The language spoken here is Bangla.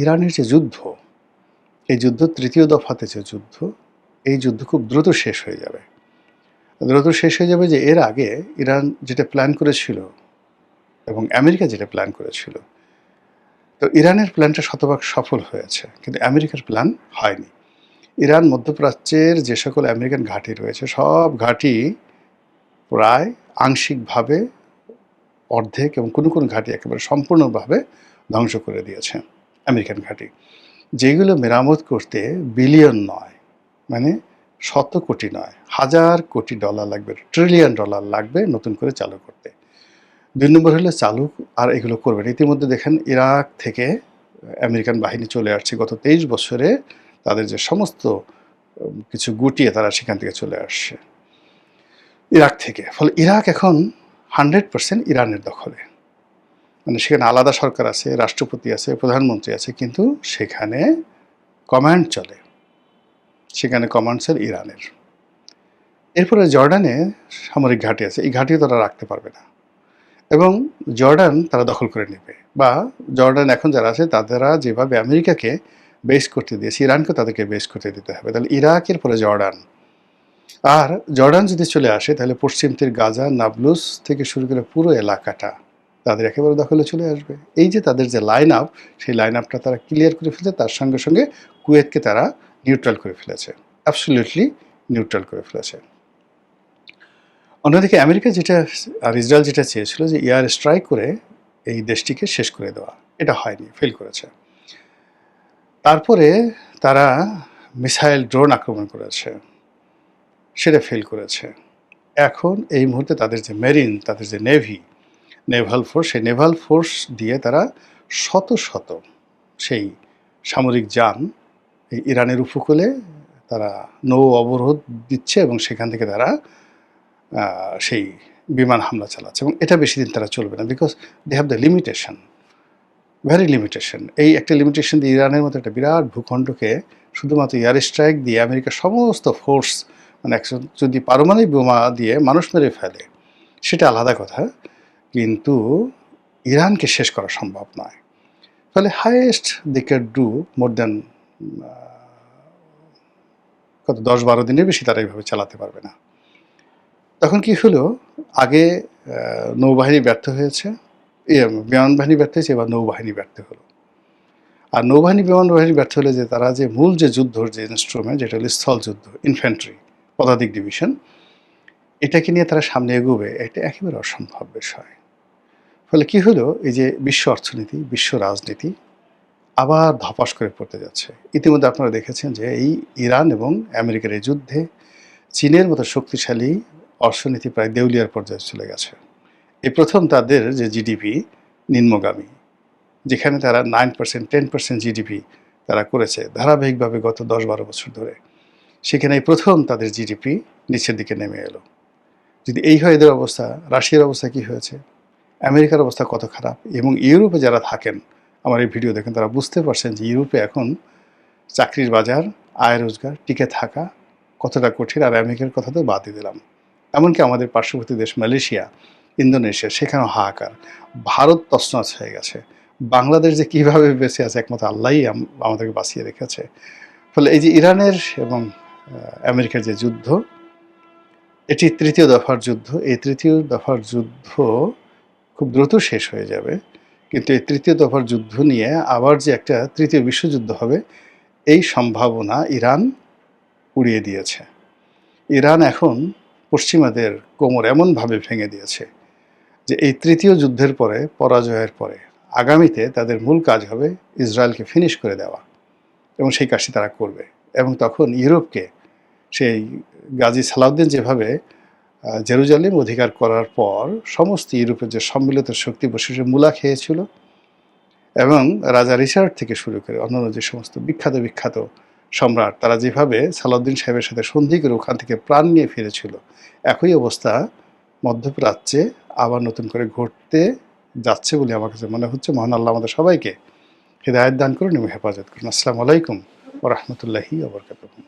ইরানের যে যুদ্ধ, এই যুদ্ধ তৃতীয় দফাতে যে যুদ্ধ, এই যুদ্ধ খুব দ্রুত শেষ হয়ে যাবে। দ্রুত শেষ হয়ে যাবে যে এর আগে ইরান যেটা প্ল্যান করেছিল এবং আমেরিকা যেটা প্ল্যান করেছিল, তো ইরানের প্ল্যানটা শতভাগ সফল হয়েছে, কিন্তু আমেরিকার প্ল্যান হয়নি। ইরান মধ্যপ্রাচ্যের যে সকল আমেরিকান ঘাঁটি রয়েছে, সব ঘাঁটি প্রায় আংশিকভাবে, অর্ধেক এবং কোনো কোনো ঘাঁটি একেবারে সম্পূর্ণভাবে ধ্বংস করে দিয়েছে আমেরিকান ঘাঁটি, যেগুলো মেরামত করতে বিলিয়ন নয়, মানে শত কোটি নয়, হাজার কোটি ডলার লাগবে, ট্রিলিয়ন ডলার লাগবে নতুন করে চালু করতে। ২ নম্বর হলো চালু আর এগুলো করবেন। ইতিমধ্যে দেখেন ইরাক থেকে আমেরিকান বাহিনী চলে আসছে গত ২৩ বছরে, তাদের যে সমস্ত কিছু গুটিয়ে তারা সেখান থেকে চলে আসছে ইরাক থেকে। ফলে ইরাক এখন 100% ইরানের দখলে, মানে সেখানে আলাদা সরকার আছে, রাষ্ট্রপতি আছে, প্রধানমন্ত্রী আছে, কিন্তু সেখানে কমান্ড চলে, সেখানে কমান্ড চলে ইরানের। এরপরে জর্ডানে সামরিক ঘাঁটি আছে, এই ঘাঁটিও তারা রাখতে পারবে না, এবং জর্ডান তারা দখল করে নেবে, বা জর্ডান এখন যারা আছে তাদেরা যেভাবে আমেরিকাকে বেস করতে দিয়েছে, ইরানকে তাদেরকে বেস করতে দিতে হবে। তাহলে ইরাকের পরে জর্ডান, আর জর্ডান যদি চলে আসে তাহলে পশ্চিম তীর, গাজা, নাবলুস থেকে শুরু করে পুরো এলাকাটা তাদের একেবারে দখলে চলে আসবে। এই যে তাদের যে লাইন আপ, সেই লাইন আপটা তারা ক্লিয়ার করে ফেলেছে, তার সঙ্গে সঙ্গে কুয়েতকে তারা নিউট্রাল করে ফেলেছে, অ্যাবসলিউটলি নিউট্রাল করে ফেলেছে। অন্যদিকে আমেরিকা যেটা আর ইসরায়েল যেটা চেয়েছিল যে এয়ার স্ট্রাইক করে এই দেশটিকে শেষ করে দেওয়া, এটা হয়নি, ফেল করেছে। তারপরে তারা মিসাইল, ড্রোন আক্রমণ করেছে, সেটা ফেল করেছে। এখন এই মুহূর্তে তাদের যে মেরিন, তাদের যে নেভি, নেভাল ফোর্স, সেই নেভাল ফোর্স দিয়ে তারা শত শত সেই সামরিক যান এই ইরানের উপকূলে তারা নৌ অবরোধ দিচ্ছে, এবং সেখান থেকে তারা সেই বিমান হামলা চালাচ্ছে, এবং এটা বেশি দিন তারা চলবে না, because they have the limitation, very limitation. এই একটা লিমিটেশন দিয়ে ইরানের মতো একটা বিরাট ভূখণ্ডকে শুধুমাত্র এয়ার স্ট্রাইক দিয়ে আমেরিকার সমস্ত ফোর্স, মানে একজন যদি পারমাণবিক বোমা দিয়ে মানুষ মেরে ফেলে সেটা আলাদা কথা, কিন্তু ইরানকে শেষ করা সম্ভব নয়। ফলে highest they can do more than কত ১০-১২ দিনের বেশি তারা এইভাবে চালাতে পারবে না। তখন কি হলো, আগে নৌবাহিনী ব্যর্থ হয়েছে, বিমান বাহিনী ব্যর্থ হয়েছে, এবার নৌবাহিনী ব্যর্থ হলো। আর নৌবাহিনী, বিমান বাহিনী ব্যর্থ হলে যে তারা যে মূল যে যুদ্ধর যে ইনস্ট্রুমেন্ট, যেটা হলো স্থল যুদ্ধ, ইনফ্যান্ট্রি, পদাতিক ডিভিশন, এটাকে নিয়ে তারা সামনে এগোবে, এটা একেবারে অসম্ভব বিষয়। ফলে কি হলো, এই যে বিশ্ব অর্থনীতি, বিশ্ব রাজনীতি আবার ধপাস করে পড়তে যাচ্ছে। ইতিমধ্যে আপনারা দেখেছেন যে এই ইরান এবং আমেরিকার এই যুদ্ধে চীনের মতো শক্তিশালী অর্থনীতি প্রায় দেউলিয়ার পর্যায়ে চলে গেছে। এই প্রথম তাদের যে জিডিপি নিম্নগামী, যেখানে তারা 9%, 10% জিডিপি তারা করেছে ধারাবাহিকভাবে গত 10-12 বছর ধরে, সেখানে এই প্রথম তাদের জিডিপি নিচের দিকে নেমে এলো। যদি এই হয় এদের অবস্থা, রাশিয়ার অবস্থা কি হয়েছে, আমেরিকার অবস্থা কত খারাপ, এবং ইউরোপে যারা থাকেন, আমার এই ভিডিও দেখেন, তারা বুঝতে পারছেন যে ইউরোপে এখন চাকরির বাজার, আয় রোজগার, টিকে থাকা কতটা কঠিন। আর আমেরিকার কথা তো বাদই দিলাম, এমনকি আমাদের পার্শ্ববর্তী দেশ মালয়েশিয়া, ইন্দোনেশিয়া, সেখানেও হাহাকার। ভারত তছনছ হয়ে গেছে। বাংলাদেশ যে কীভাবে বেঁচে আছে একমাত্র আল্লাহই আমাদেরকে বাঁচিয়ে রেখেছে। ফলে এই যে ইরানের এবং আমেরিকার যে যুদ্ধ, এটি তৃতীয় দফার যুদ্ধ। এই তৃতীয় দফার যুদ্ধ খুব দ্রুত শেষ হয়ে যাবে, কিন্তু এই তৃতীয় দফার যুদ্ধ নিয়ে আবার যে একটা তৃতীয় বিশ্বযুদ্ধ হবে, এই সম্ভাবনা ইরান উড়িয়ে দিয়েছে। ইরান এখন পশ্চিমাদের কোমর এমনভাবে ভেঙে দিয়েছে যে এই তৃতীয় যুদ্ধের পরে, পরাজয়ের পরে, আগামীতে তাদের মূল কাজ হবে ইসরায়েলকে ফিনিশ করে দেওয়া, এবং সেই কাজটি তারা করবে। এবং তখন ইউরোপকে, সেই গাজী সালাউদ্দিন যেভাবে জেরুজালেম অধিকার করার পর সমস্ত ইউরোপের যে সম্মিলিত শক্তি বসে মূলা খেয়েছিল, এবং রাজা রিচার্ড থেকে শুরু করে অন্যান্য যে সমস্ত বিখ্যাত বিখ্যাত সম্রাট, তারা যেভাবে সালাউদ্দিন সাহেবের সাথে সন্ধি করে ওখান থেকে প্রাণ নিয়ে ফিরেছিল, একই অবস্থা মধ্যপ্রাচ্যে আবার নতুন করে ঘটতে যাচ্ছে বলে আমার কাছে মনে হচ্ছে। মহান আল্লাহ আমাদের সবাইকে হিদায়াত দান করুন এবং হেফাজত করুন। আসসালামু আলাইকুম ওয়া রাহমাতুল্লাহি ওয়া বারাকাতুহু।